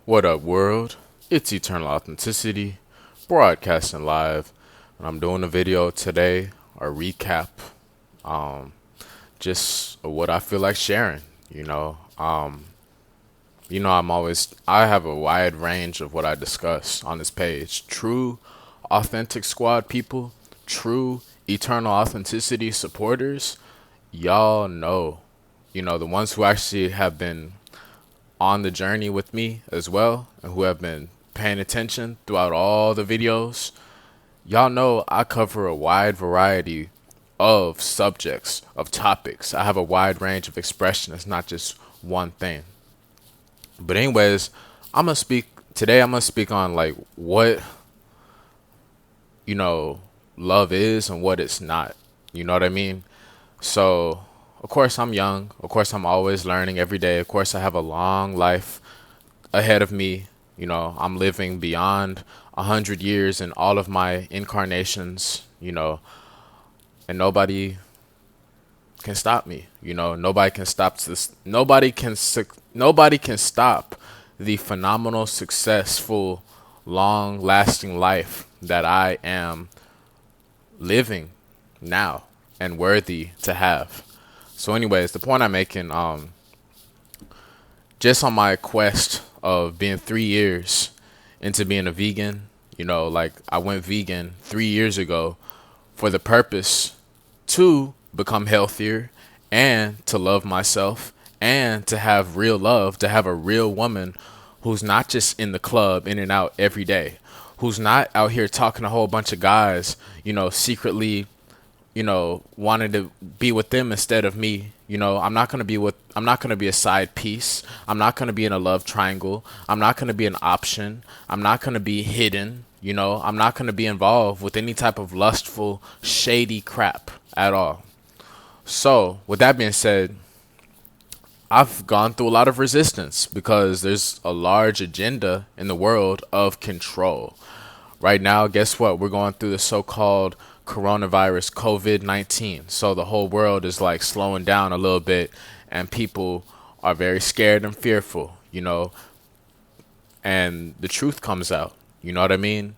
What up, world? It's Eternal Authenticity, broadcasting live, and I'm doing a video today, a recap, um, just of what I feel like sharing. I have a wide range of what I discuss on this page. True, authentic squad people, true Eternal Authenticity supporters, y'all know, the ones who actually have been on the journey with me as well and who have been paying attention throughout all the videos, y'all know I cover a wide variety of subjects, of topics. I have a wide range of expression. It's not just one thing. But anyways, I'm gonna speak on like what, you know, love is and what it's not. You know what I mean? So, of course I'm young. Of course I'm always learning every day. Of course I have a long life ahead of me. I'm living beyond 100 years in all of my incarnations, and nobody can stop me. Nobody can stop this. Nobody can stop the phenomenal, successful, long-lasting life that I am living now and worthy to have. So, anyways, the point I'm making, just on my quest of being 3 years into being a vegan, like I went vegan 3 years ago for the purpose to become healthier and to love myself and to have real love, to have a real woman who's not just in the club in and out every day, who's not out here talking to a whole bunch of guys, secretly, wanted to be with them instead of me. I'm not gonna be a side piece. I'm not gonna be in a love triangle. I'm not gonna be an option. I'm not gonna be hidden. I'm not gonna be involved with any type of lustful, shady crap at all. So, with that being said, I've gone through a lot of resistance because there's a large agenda in the world of control. Right now, guess what? We're going through the so-called coronavirus COVID-19. So the whole world is like slowing down a little bit and people are very scared and fearful, and the truth comes out. You know what I mean?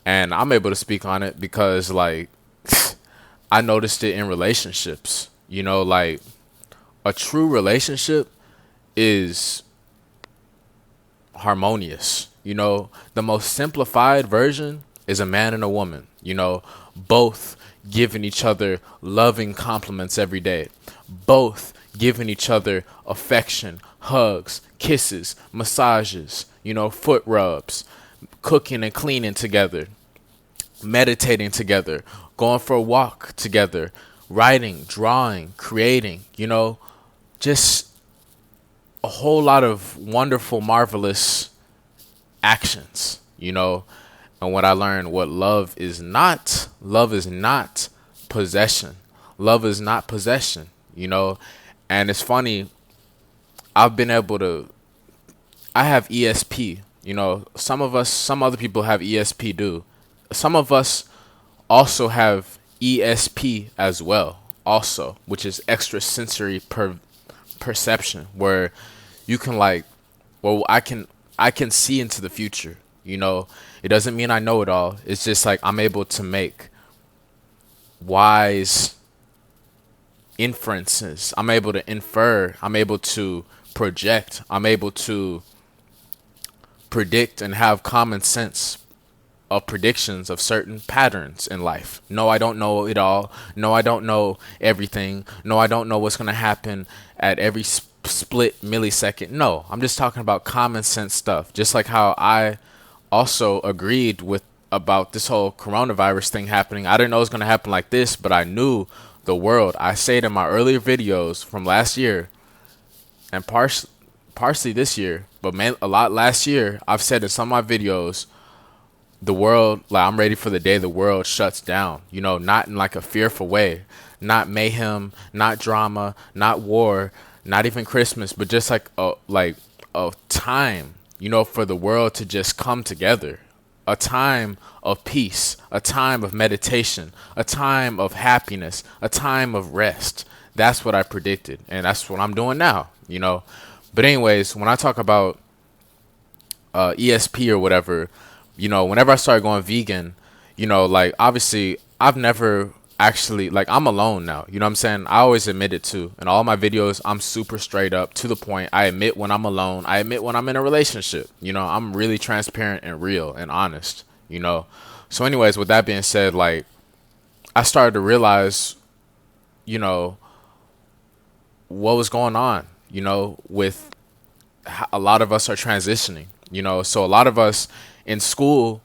And I'm able to speak on it because like I noticed it in relationships. Like a true relationship is harmonious. The most simplified version is a man and a woman, both giving each other loving compliments every day, both giving each other affection, hugs, kisses, massages, foot rubs, cooking and cleaning together, meditating together, going for a walk together, writing, drawing, creating, just a whole lot of wonderful, marvelous actions, And what I learned, what love is not possession. Love is not possession, And it's funny, I've been able to, I have ESP, some other people have ESP too. Some of us also have ESP as well, also, which is extrasensory perception, where you can like, well, I can see into the future. It doesn't mean I know it all. It's just like I'm able to make wise inferences. I'm able to infer. I'm able to project. I'm able to predict and have common sense of predictions of certain patterns in life. No, I don't know it all. No, I don't know everything. No, I don't know what's going to happen at every split millisecond. No, I'm just talking about common sense stuff. Just like how I also agreed with about this whole coronavirus thing happening. I didn't know it was going to happen like this, but I knew the world. I say it in my earlier videos from last year and partially this year, but a lot last year. I've said in some of my videos, the world, like I'm ready for the day the world shuts down, not in like a fearful way, not mayhem, not drama, not war, not even Christmas, but just like a time, for the world to just come together, a time of peace, a time of meditation, a time of happiness, a time of rest. That's what I predicted, and that's what I'm doing now, But anyways, when I talk about ESP or whatever, whenever I started going vegan, like obviously I've never actually, like, I'm alone now. You know what I'm saying? I always admit it too. In all my videos, I'm super straight up to the point. I admit when I'm alone. I admit when I'm in a relationship. I'm really transparent and real and honest, So anyways, with that being said, like, I started to realize, you know, what was going on, with a lot of us are transitioning, so a lot of us in school,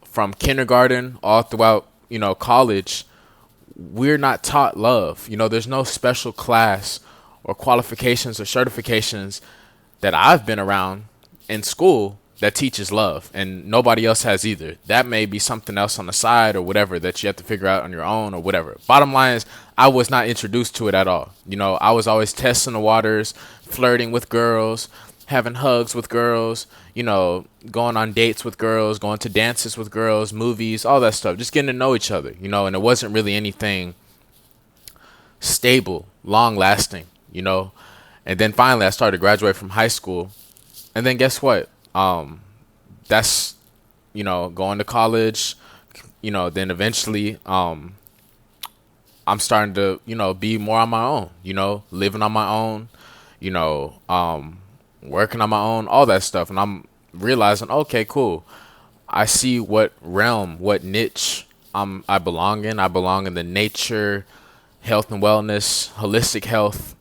from kindergarten all throughout, college, we're not taught love. There's no special class or qualifications or certifications that I've been around in school that teaches love, and nobody else has either. That may be something else on the side or whatever that you have to figure out on your own or whatever. Bottom line is, I was not introduced to it at all. I was always testing the waters, flirting with girls, having hugs with girls, going on dates with girls, going to dances with girls, movies, all that stuff, just getting to know each other, and it wasn't really anything stable, long lasting, And then finally I started to graduate from high school. And then guess what? That's, going to college, then eventually, I'm starting to, be more on my own, living on my own, working on my own, all that stuff. And I'm realizing, okay, cool. I see what realm, what niche I belong in. I belong in the nature, health and wellness, holistic health,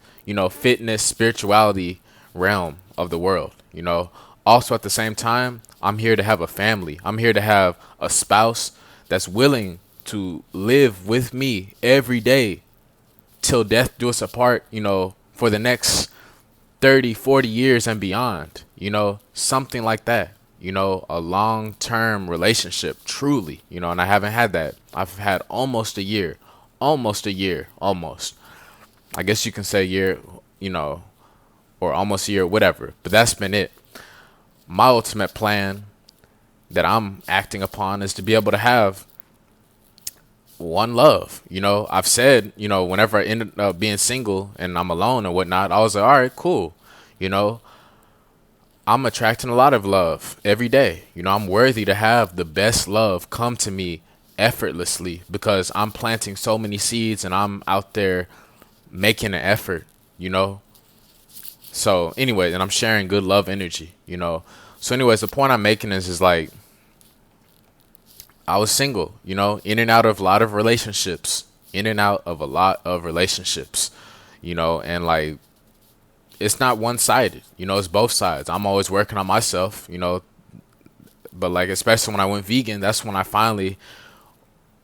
fitness, spirituality realm of the world, Also at the same time, I'm here to have a family. I'm here to have a spouse that's willing to live with me every day till death do us apart, for the next 30, 40 years and beyond, something like that, a long-term relationship, truly, and I haven't had that. I've had almost a year, almost. I guess you can say year, or almost a year, whatever, but that's been it. My ultimate plan that I'm acting upon is to be able to have one love. I've said, whenever I ended up being single and I'm alone and whatnot, I was like, all right, cool. I'm attracting a lot of love every day. I'm worthy to have the best love come to me effortlessly because I'm planting so many seeds and I'm out there making an effort, So anyway, and I'm sharing good love energy, So anyways, the point I'm making is like, I was single, in and out of a lot of relationships, and like, it's not one-sided, it's both sides. I'm always working on myself, but like, especially when I went vegan, that's when I finally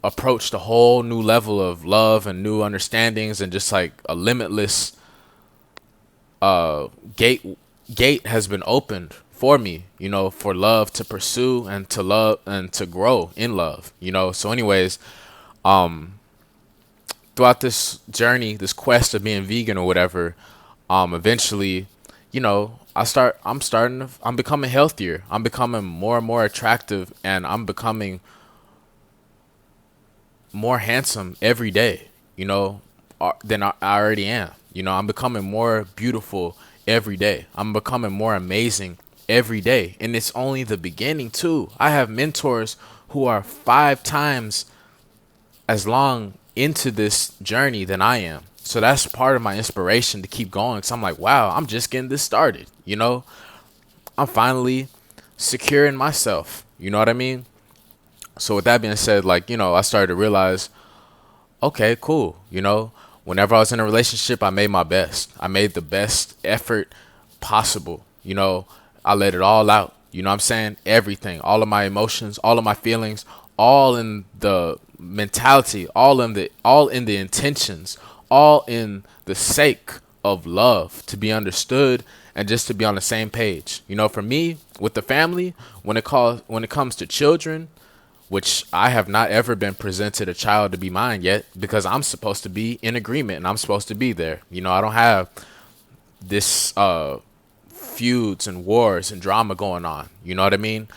approached a whole new level of love and new understandings and just like a limitless gate has been opened for me, for love to pursue and to love and to grow in love, So anyways, throughout this journey, this quest of being vegan or whatever, eventually, I'm becoming healthier. I'm becoming more and more attractive, and I'm becoming more handsome every day, than I already am. I'm becoming more beautiful every day. I'm becoming more amazing every day. And it's only the beginning too. I have mentors who are 5 times as long into this journey than I am. So that's part of my inspiration to keep going. So I'm like, wow, I'm just getting this started. I'm finally secure in myself. You know what I mean? So with that being said, like, I started to realize, okay, cool. Whenever I was in a relationship, I made my best. I made the best effort possible. I let it all out. You know what I'm saying? Everything, all of my emotions, all of my feelings, all in the mentality, all in the intentions, all in the sake of love, to be understood and just to be on the same page. For me, with the family, when it comes to children, which I have not ever been presented a child to be mine yet, because I'm supposed to be in agreement and I'm supposed to be there. I don't have this feuds and wars and drama going on. You know what I mean?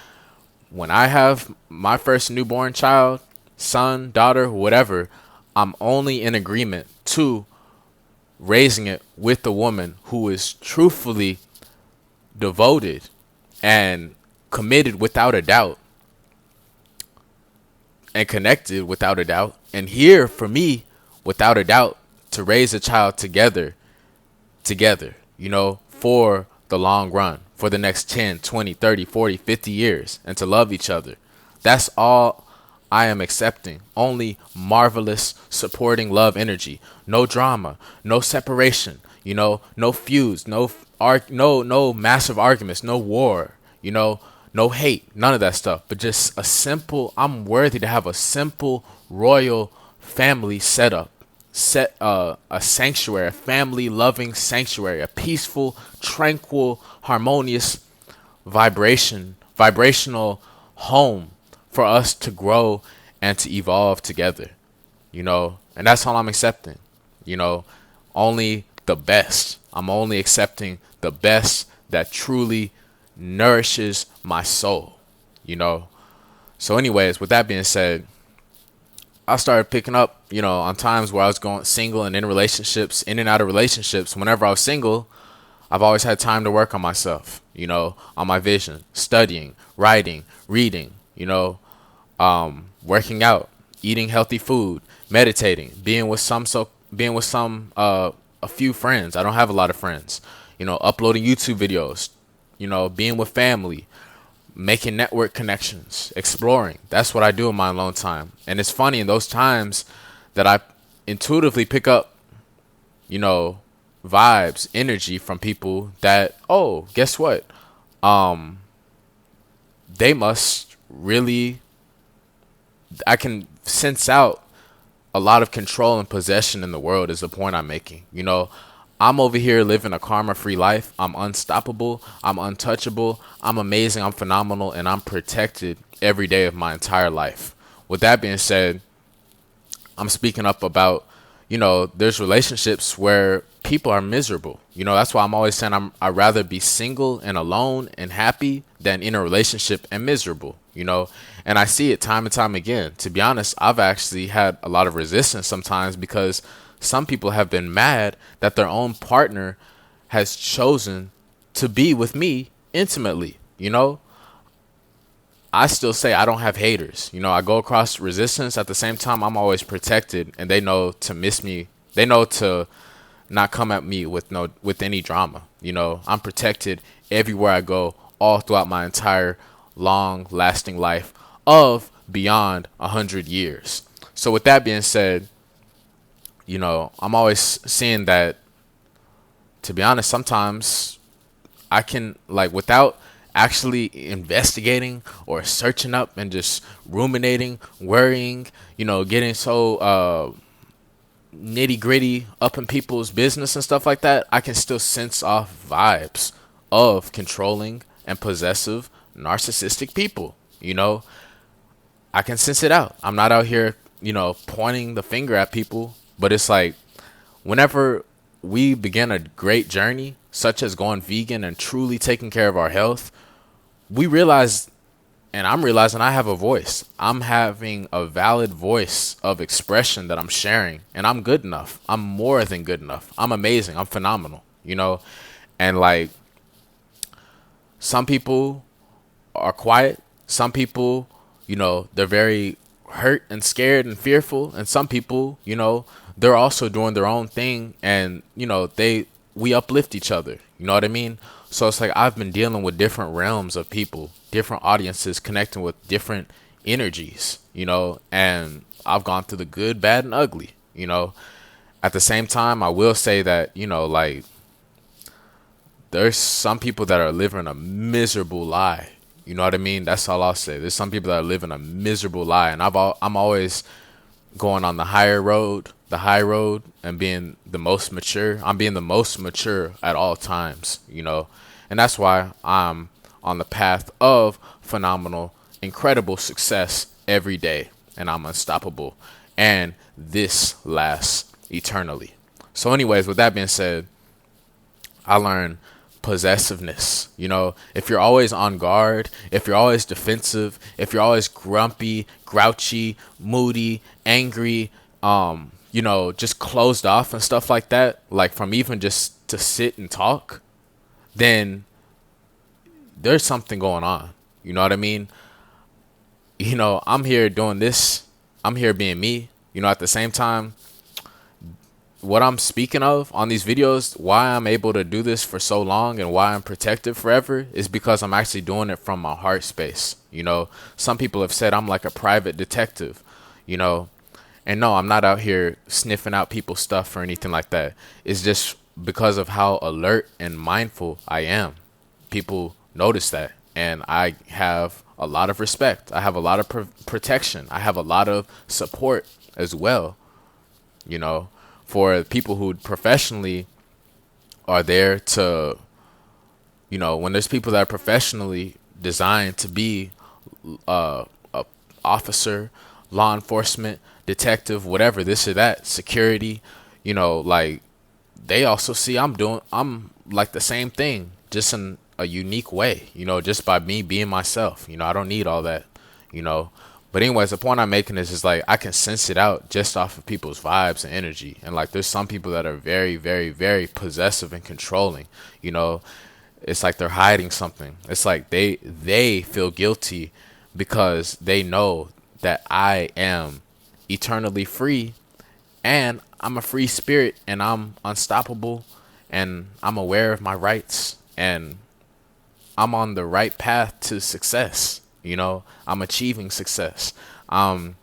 When I have my first newborn child, son, daughter, whatever, I'm only in agreement to raising it with a woman who is truthfully devoted and committed without a doubt and connected without a doubt and here for me without a doubt to raise a child together, for the long run, for the next 10, 20, 30, 40, 50 years, and to love each other. That's all I am accepting. Only marvelous, supporting love energy. No drama, no separation, no feuds, no massive arguments, no war, no hate, none of that stuff. But just I'm worthy to have a simple, royal family setup a sanctuary, a family loving sanctuary, a peaceful, tranquil, harmonious vibrational home for us to grow and to evolve together, and that's all I'm accepting, only the best. I'm only accepting the best that truly nourishes my soul, So anyways, with that being said, I started picking up, on times where I was going single and in relationships, in and out of relationships. Whenever I was single, I've always had time to work on myself, on my vision, studying, writing, reading, working out, eating healthy food, meditating, a few friends. I don't have a lot of friends, uploading YouTube videos, being with family, making network connections, exploring. That's what I do in my alone time. And it's funny in those times that I intuitively pick up, vibes, energy from people that, oh, guess what? They must really, I can sense out a lot of control and possession in the world is the point I'm making. I'm over here living a karma-free life. I'm unstoppable. I'm untouchable. I'm amazing. I'm phenomenal. And I'm protected every day of my entire life. With that being said, I'm speaking up about, there's relationships where people are miserable. That's why I'm always saying I'd rather be single and alone and happy than in a relationship and miserable, And I see it time and time again. To be honest, I've actually had a lot of resistance sometimes because some people have been mad that their own partner has chosen to be with me intimately. I still say I don't have haters. I go across resistance. At the same time, I'm always protected, and they know to miss me. They know to not come at me with any drama. I'm protected everywhere I go, all throughout my entire long-lasting life of beyond 100 years. So with that being said, I'm always seeing that, to be honest, sometimes I can, without actually investigating or searching up and just ruminating, worrying, getting so nitty gritty up in people's business and stuff like that, I can still sense off vibes of controlling and possessive narcissistic people. I can sense it out. I'm not out here, pointing the finger at people. But it's like, whenever we begin a great journey, such as going vegan and truly taking care of our health, we realize, and I'm realizing I have a voice. I'm having a valid voice of expression that I'm sharing, and I'm good enough. I'm more than good enough. I'm amazing. I'm phenomenal, And some people are quiet. Some people, they're very hurt and scared and fearful. And some people, they're also doing their own thing, and we uplift each other. You know what I mean? So it's like I've been dealing with different realms of people, different audiences, connecting with different energies, and I've gone through the good, bad, and ugly. At the same time, I will say that there's some people that are living a miserable lie. You know what I mean? That's all I'll say. There's some people that are living a miserable lie, and I'm always going on the high road, and being the most mature. I'm being the most mature at all times, and that's why I'm on the path of phenomenal, incredible success every day, and I'm unstoppable, and this lasts eternally. So anyways, with that being said, I learned possessiveness. If you're always on guard, if you're always defensive, if you're always grumpy, grouchy, moody, angry, just closed off and stuff like that, from even just to sit and talk, then there's something going on. You know what I mean? I'm here doing this. I'm here being me. At the same time, what I'm speaking of on these videos, why I'm able to do this for so long and why I'm protected forever is because I'm actually doing it from my heart space. Some people have said I'm like a private detective, you know, and no, I'm not out here sniffing out people's stuff or anything like that. It's just because of how alert and mindful I am. People notice that, and I have a lot of respect. I have a lot of protection. I have a lot of support as well, you know, for people who professionally are there to, when there's people that are professionally designed to be a officer, law enforcement, detective, whatever, this or that, security, like they also see I'm like the same thing, just in a unique way, just by me being myself. I don't need all that, you know. But anyways, the point I'm making is like I can sense it out just off of people's vibes and energy. And like there's some people that are very, very, very possessive and controlling. It's like they're hiding something. It's like they feel guilty because they know that I am eternally free, and I'm a free spirit, and I'm unstoppable, and I'm aware of my rights, and I'm on the right path to success. I'm achieving success. I'm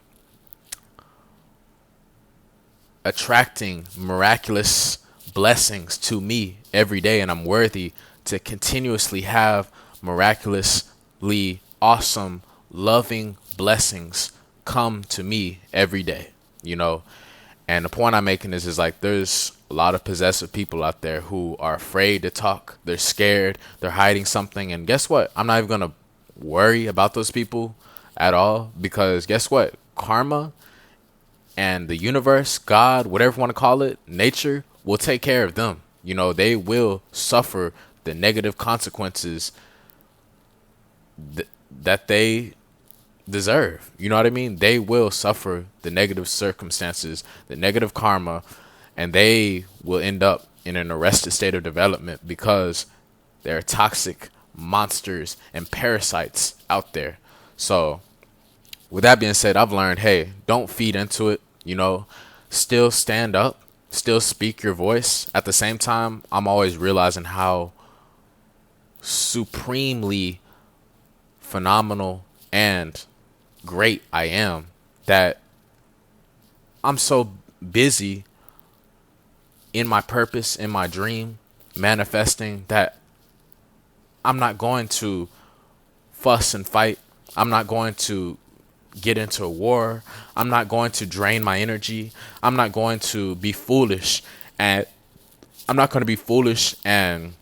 attracting miraculous blessings to me every day, and I'm worthy to continuously have miraculously awesome, loving blessings come to me every day, And the point I'm making is like there's a lot of possessive people out there who are afraid to talk. They're scared. They're hiding something. And guess what? I'm not even going to worry about those people at all, because guess what? Karma and the universe, God, whatever you want to call it, nature will take care of them. They will suffer the negative consequences that they deserve. You know what I mean? They will suffer the negative circumstances, the negative karma, and they will end up in an arrested state of development because there are toxic monsters and parasites out there. So with that being said, I've learned, hey, don't feed into it, still stand up, still speak your voice. At the same time, I'm always realizing how supremely phenomenal and great I am, that I'm so busy in my purpose, in my dream, manifesting, that I'm not going to fuss and fight. I'm not going to get into a war. I'm not going to drain my energy. I'm not going to be foolish, and I'm not going to be foolish and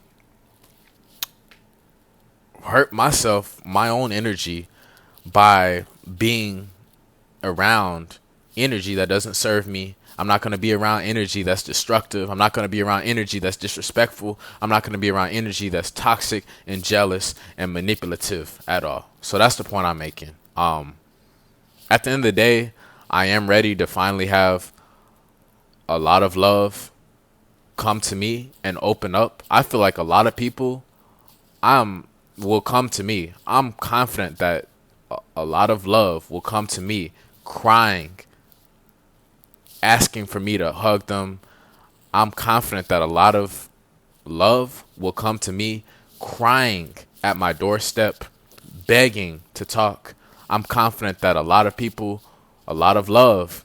hurt myself, my own energy, by being around energy that doesn't serve me. I'm not going to be around energy that's destructive. I'm not going to be around energy that's disrespectful. I'm not going to be around energy that's toxic and jealous and manipulative at all. So that's the point I'm making. At the end of the day, I am ready to finally have a lot of love come to me and open up. I feel like a lot of people will come to me. I'm confident that a lot of love will come to me crying, asking for me to hug them. I'm confident that a lot of love will come to me crying at my doorstep, begging to talk. I'm confident that a lot of people, a lot of love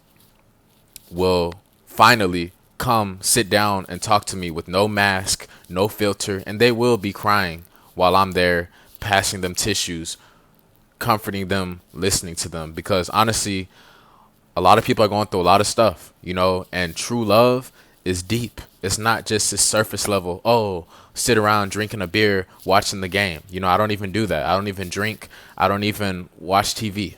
will finally come sit down and talk to me with no mask, no filter, and they will be crying while I'm there passing them tissues, comforting them, listening to them. Because honestly, a lot of people are going through a lot of stuff, and true love is deep. It's not just this surface level, oh, sit around drinking a beer, watching the game. I don't even do that. I don't even drink. I don't even watch TV,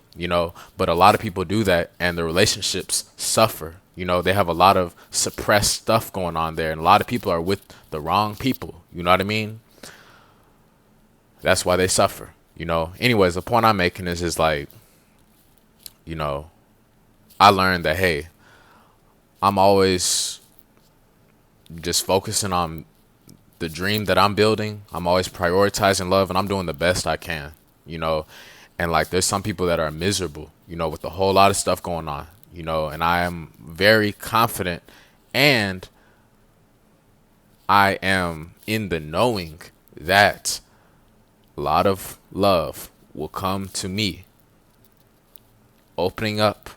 but a lot of people do that, and the relationships suffer. They have a lot of suppressed stuff going on there, and a lot of people are with the wrong people. You know what I mean? That's why they suffer. Anyways, the point I'm making is like, I learned that, hey, I'm always just focusing on the dream that I'm building, I'm always prioritizing love, and I'm doing the best I can, you know. And like, there's some people that are miserable, you know, with a whole lot of stuff going on, you know, and I am very confident, and I am in the knowing that a lot of love will come to me, opening up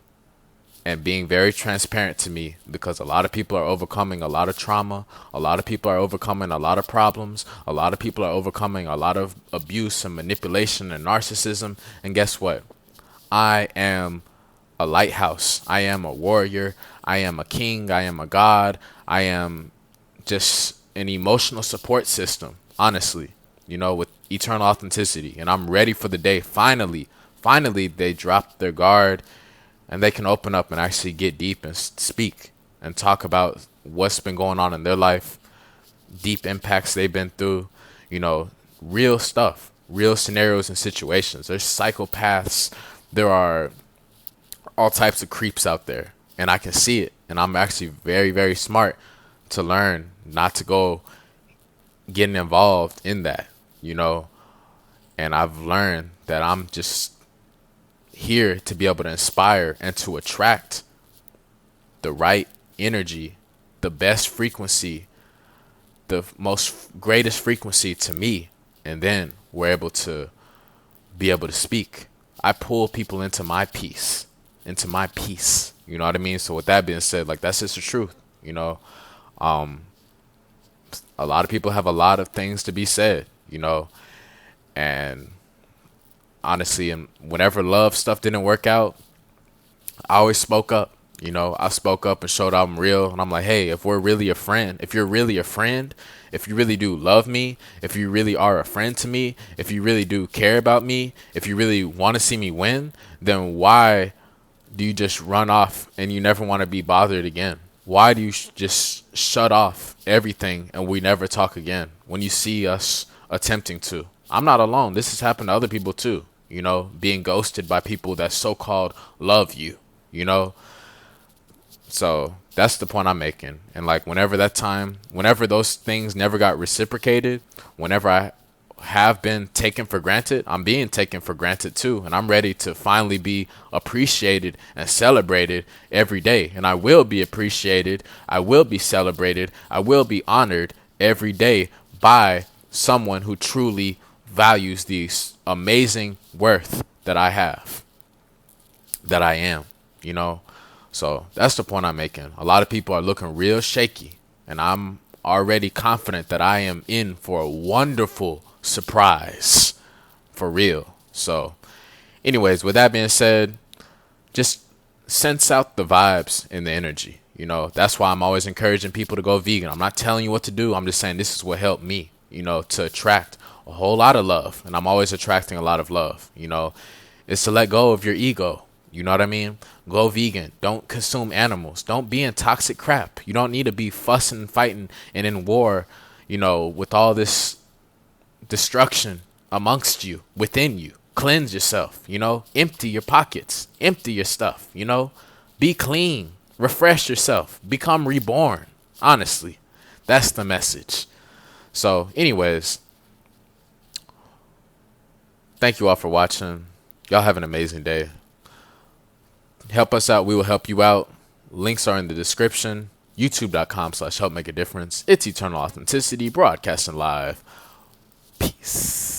and being very transparent to me, because a lot of people are overcoming a lot of trauma. A lot of people are overcoming a lot of problems. A lot of people are overcoming a lot of abuse and manipulation and narcissism. And guess what? I am a lighthouse. I am a warrior. I am a king. I am a god. I am just an emotional support system, honestly, you know, with eternal authenticity. And I'm ready for the day. Finally, they drop their guard, and they can open up and actually get deep and speak and talk about what's been going on in their life, deep impacts they've been through, you know, real stuff, real scenarios and situations. There's psychopaths. There are all types of creeps out there, and I can see it. And I'm actually very, very smart to learn not to go getting involved in that, you know. And I've learned that I'm just here to be able to inspire and to attract the right energy, the best frequency, the most greatest frequency to me. And then we're able to be able to speak. I pull people into my peace, you know what I mean? So with that being said, like, that's just the truth, you know. A lot of people have a lot of things to be said, you know, and honestly, and whenever love stuff didn't work out, I always spoke up. You know, I spoke up and showed I'm real. And I'm like, hey, if we're really a friend, if you're really a friend, if you really do love me, if you really are a friend to me, if you really do care about me, if you really want to see me win, then why do you just run off and you never want to be bothered again? Why do you just shut off everything and we never talk again when you see us attempting to? I'm not alone. This has happened to other people too. You know, being ghosted by people that so-called love you, you know? So that's the point I'm making. And like, whenever those things never got reciprocated, whenever I have been taken for granted, I'm being taken for granted too. And I'm ready to finally be appreciated and celebrated every day. And I will be appreciated. I will be celebrated. I will be honored every day by someone who truly values the amazing worth that I have, that I am, you know. So that's the point I'm making. A lot of people are looking real shaky, and I'm already confident that I am in for a wonderful surprise, for real. So anyways, with that being said, just sense out the vibes and the energy, you know. That's why I'm always encouraging people to go vegan. I'm not telling you what to do. I'm just saying this is what helped me, you know, to attract a whole lot of love. And I'm always attracting a lot of love, you know. It's to let go of your ego, you know what I mean? Go vegan. Don't consume animals. Don't be in toxic crap. You don't need to be fussing and fighting and in war, you know, with all this destruction amongst you, within you. Cleanse yourself, you know. Empty your pockets. Empty your stuff, you know. Be clean. Refresh yourself. Become reborn. Honestly, that's the message. So anyways, thank you all for watching. Y'all have an amazing day. Help us out. We will help you out. Links are in the description. YouTube.com/help make a difference. It's Eternal Authenticity, broadcasting live. Peace.